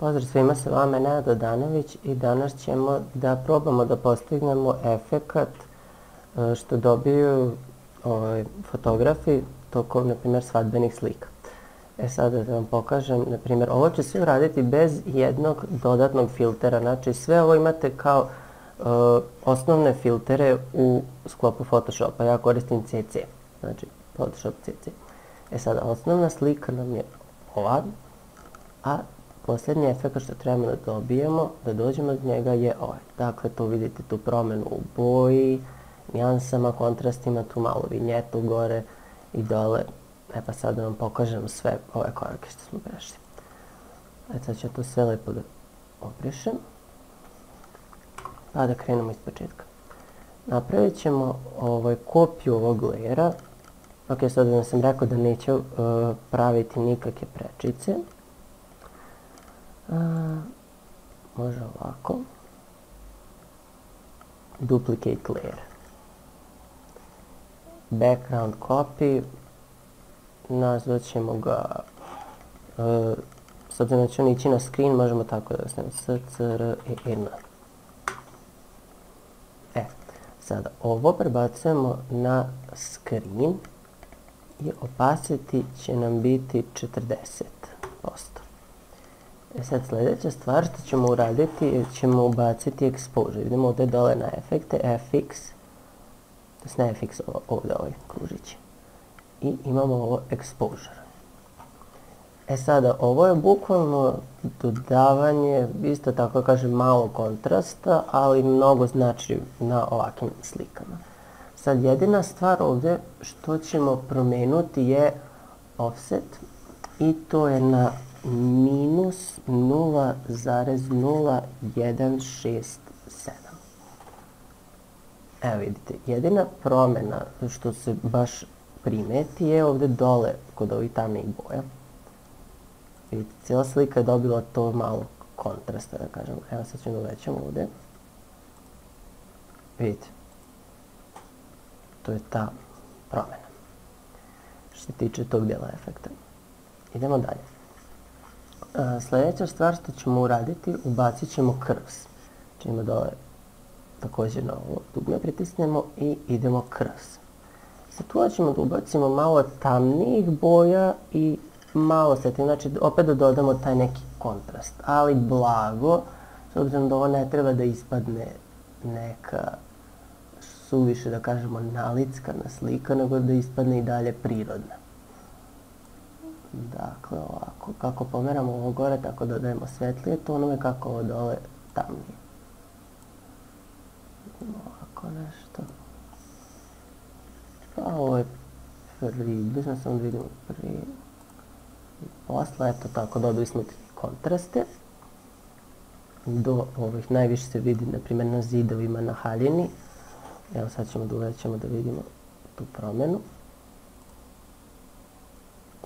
Pozdrav svima, sa vama je Nenad Odanović i danas ćemo da probamo da postignemo efekat što dobiju fotografi tokom, na primjer, svadbenih slika. Sada da vam pokažem, na primjer, ovo će sve uraditi bez jednog dodatnog filtera. Znači, sve ovo imate kao osnovne filtere u sklopu Photoshopa. Ja koristim CC, znači Photoshop CC. Sada, osnovna slika nam je ova, a posljednji efekt što trebamo da dobijemo, da dođemo do njega, je ovaj. Dakle, tu vidite tu promjenu u boji, nijansama, kontrastima, tu malo vinjetu gore i dole. Pa sad da vam pokažem sve ove korake što smo prešli. Sad ću to sve lepo da obrišem. Pa da krenemo iz početka. Napravit ćemo kopiju ovog lejera. Ok, sad da sam rekao da neću praviti nikakve prečice. Može ovako. Duplicate layer. Background copy. Nazvat ćemo ga, s obzirom da će on ići na screen, možemo tako da ostavimo SCREN. Sada ovo prebacujemo na screen i opacity će nam biti 40%. Sad sljedeća stvar što ćemo uraditi je ćemo ubaciti exposure. Idemo ovdje dole na efekte, FX, to je ne FX, ovdje ovaj kružić. I imamo ovo exposure. Sada, ovo je bukvalno dodavanje, isto tako kažem, malo kontrasta, ali mnogo znači na ovakvim slikama. Sad, jedina stvar ovdje što ćemo promijenuti je offset i to je na minus 0,0167. Evo vidite, jedina promjena što se baš primeti je ovdje dole kod ovih tamnih boja. Vidite, cijela slika je dobila to malo kontrasta, da kažem. Evo sad ću da uvećam ovdje. Vidite, to je ta promjena što se tiče tog dijela efekta. Idemo dalje. Sljedeća stvar što ćemo uraditi, ubacit ćemo curves. Čimo dole također na ovo dugme pritisnemo i idemo curves. Sad tu ćemo da ubacimo malo tamnijih boja i malo svetlijih, znači opet da dodamo taj neki kontrast, ali blago, s obzirom da ovo ne treba da ispadne neka suviše, da kažemo, nalickana slika, nego da ispadne i dalje prirodna. Dakle, ovako, kako pomeramo ovo gore, tako dodajemo svetlije tonove, kako ovo dole tamnije. Ovako nešto. Pa ovo je približno, samo da vidimo prije i posle, eto tako, dobili smo kontraste. Do ovih najviše se vidi, na primjer, na zidovima, na haljini. Evo sad ćemo da uvećamo da vidimo tu promjenu.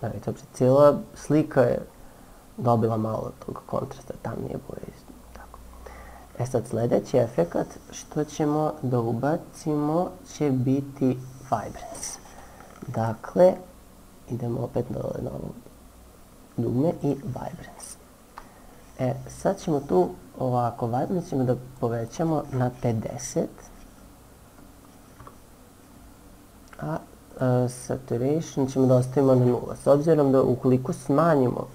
Vidite, uopšte cijela slika je dobila malo tog kontrasta, tamnije boje. Sad sljedeći efekat što ćemo da ubacimo će biti vibrance. Dakle, idemo opet dole na ovo dugme i vibrance. Sad ćemo tu ovako, vibrance ćemo da povećamo na 50, a saturation ćemo da ostavimo na 0. S obzirom da ukoliko smanjimo,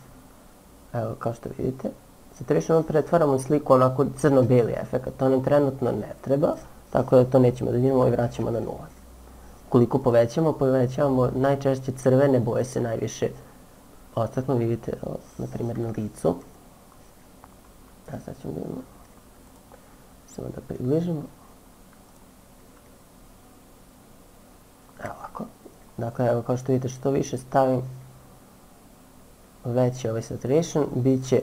evo kao što vidite, saturation pretvaramo sliku onako crno-bijeli efekt, to nam trenutno ne treba, tako da to nećemo da vidimo i vraćamo na 0. Ukoliko povećavamo najčešće crvene boje se najviše ostaknu, vidite, na primjer na licu. Sad ćemo da imamo, samo da približimo. Evo ovako. Dakle, evo kao što vidite, što više stavim veći ovaj saturation, bit će,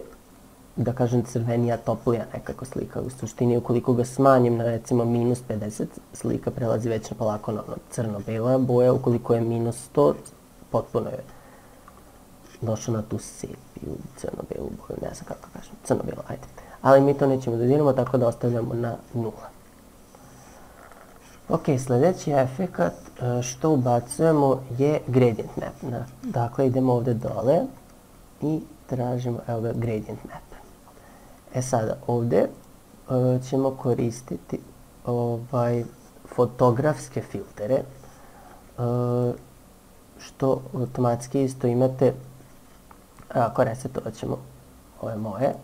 da kažem, crvenija, toplija nekako slika. U suštini, ukoliko ga smanjim na recimo minus 50, slika prelazi već polako na crno-bela boja. Ukoliko je minus 100, potpuno je došao na tu sepiju, crno-belu boju, ne znam kako kažem, crno-bela, ajde. Ali mi to nećemo da diramo, tako da ostavljamo na 0. Ok, sljedeći efekat što ubacujemo je gradient map. Dakle, idemo ovdje dole i tražimo, evo ga, gradient map. E sada, ovdje ćemo koristiti fotografske filtere, što automatski isto imate, ako resetovat ćemo ove moje,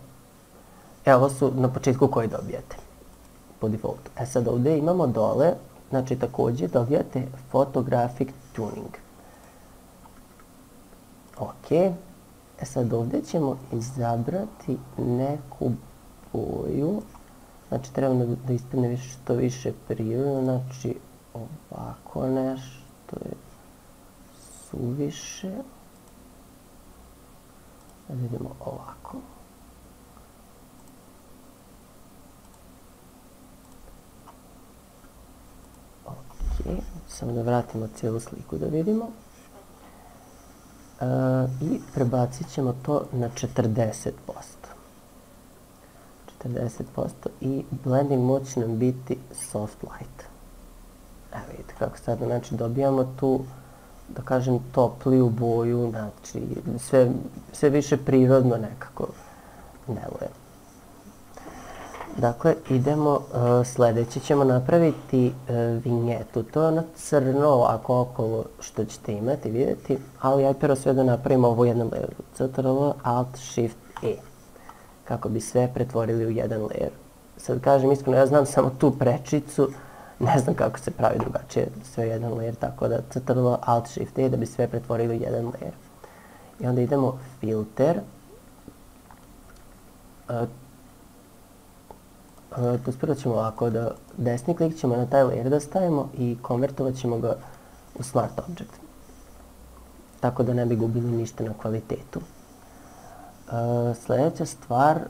ovo su na početku koji dobijate po defaultu. E sad ovdje imamo dole, znači također dobijate photographic tuning. Ok, e sad ovdje ćemo izabrati neku boju, znači trebamo da ispadne što više prirodno, znači ovako nešto je suviše. Da vidimo ovako. Ok, samo da vratimo cijelu sliku da vidimo. I prebacit ćemo to na 40%. 40% i blending mode će nam biti soft light. Evo vidite kako sad, znači dobijamo tu, da kažem, topliju boju, znači sve više prirodno nekako deluje. Dakle, idemo, sljedeće ćemo napraviti vinjetu. To je ono crno ovako okolo što ćete imati, vidjeti, ali ja prvo sve da napravimo ovo jednom layeru. Ctrl, Alt, Shift, E. Kako bi sve pretvorili u jedan layer. Sad kažem iskreno, ja znam samo tu prečicu, ne znam kako se pravi drugačije, sve jedan layer, tako da Ctrl, Alt, Shift, E da bi sve pretvorili u jedan layer. I onda idemo filter. To prvo ćemo ovako da desni klik ćemo na taj layer da stavimo i konvertovat ćemo ga u Smart Object. Tako da ne bi gubili ništa na kvalitetu. Sljedeća stvar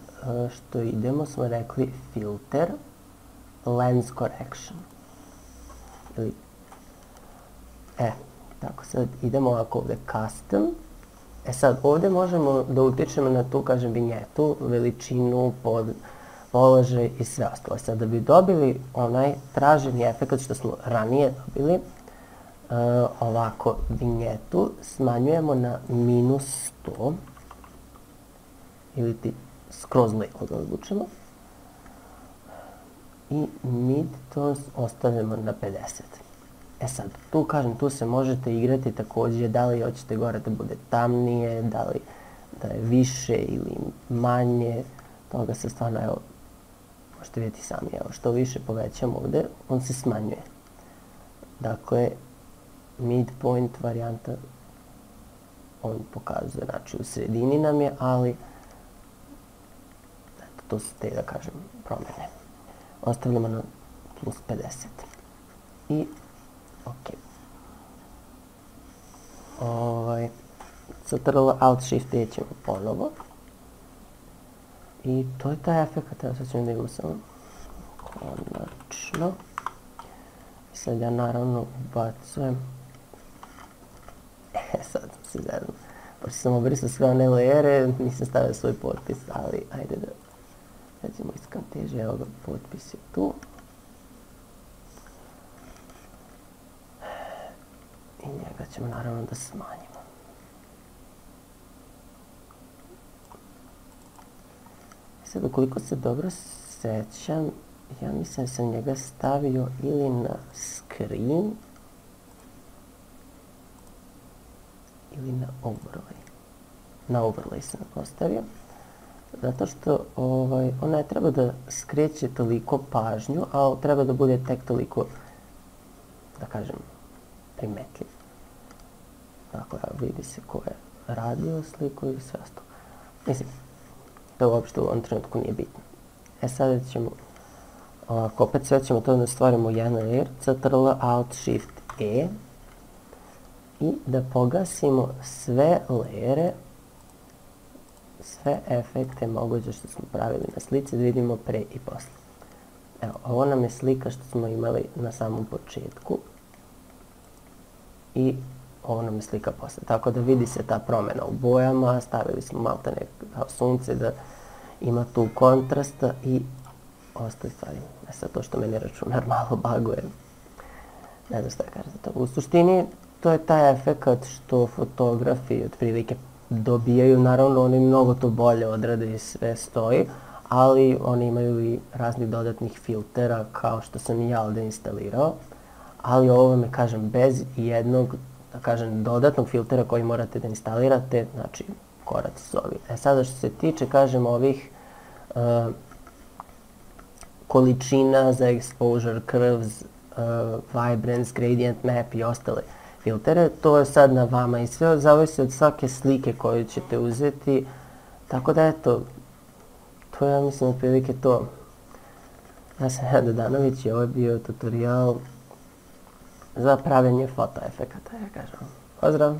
što idemo smo rekli filter, lens correction. Tako sad idemo ovako ovdje custom. E sad ovdje možemo da utičemo na tu, kažem, vinjetu, veličinu, položaj i sve ostalo. Sad da bi dobili onaj traženi efekt što smo ranije dobili, ovako vinjetu smanjujemo na -100 ili ti skroz levo da odlučimo i midtones ostavljamo na 50. E sad, tu kažem, tu se možete igrati također da li hoćete gore da bude tamnije, da li da je više ili manje, toga se stvarno, evo, možete vidjeti sami, evo, što više povećamo ovdje, on se smanjuje. Dakle, midpoint varijanta, on pokazuje, znači u sredini nam je, ali eto, to su te, da kažem, promjene. Ostavljamo na +50. I, ok. Ctrl, Alt, Shift, E ćemo ponovo. I to je taj efekt, evo sad ćemo da imamo samo konačno. Sad ja naravno ubacujem. Sad sam se zeznuo. Pošto sam obrisao sve one layere, nisam stavio svoj potpis, ali ajde da recimo iz Camtasia, evo ga, potpis je tu. I njega ćemo naravno da smanjimo. Sad, ukoliko se dobro sećam, ja mislim da sam njega stavio ili na screen ili na overlay. Na overlay sam ostavio. Zato što on ne treba da skreće toliko pažnju, ali treba da bude tek toliko, da kažem, primetljiv. Dakle, vidi se ko je radio sliku i sve ostalo. Mislim, to uopšte u ovom trenutku nije bitno. E sada ćemo, ovako, opet sve ćemo to da stvarimo jedan layer, Ctrl, Alt, Shift, E i da pogasimo sve layere, sve efekte moguće što smo pravili na slici, da vidimo pre i posle. Evo, ovo nam je slika što smo imali na samom početku i ovo nam je slika posle. Tako da vidi se ta promjena u bojama, stavili smo malo sunce da ima tu kontrasta i ostale stvari. Sad to što meni računar malo baguje. Ne znam šta je kažem za to. U suštini to je taj efekt što fotografi otprilike dobijaju. Naravno oni mnogo to bolje odrade i sve stoji, ali oni imaju i raznih dodatnih filtera kao što sam i ja ovdje instalirao, ali ovo me, kažem, bez jednog, da kažem, dodatnog filtera koji morate da instalirate, znači koraci su ovi. Sada što se tiče, kažem, ovih količina za exposure, curves, vibrance, gradient map i ostale filtere, to je sad na vama i sve zavisi od svake slike koju ćete uzeti, tako da eto, to je, ja mislim, otprilike to. Ja sam Nenad Dodanović i ovo je bio tutorial za pravljanje fotoefekata, ja kažem. Pozdrav!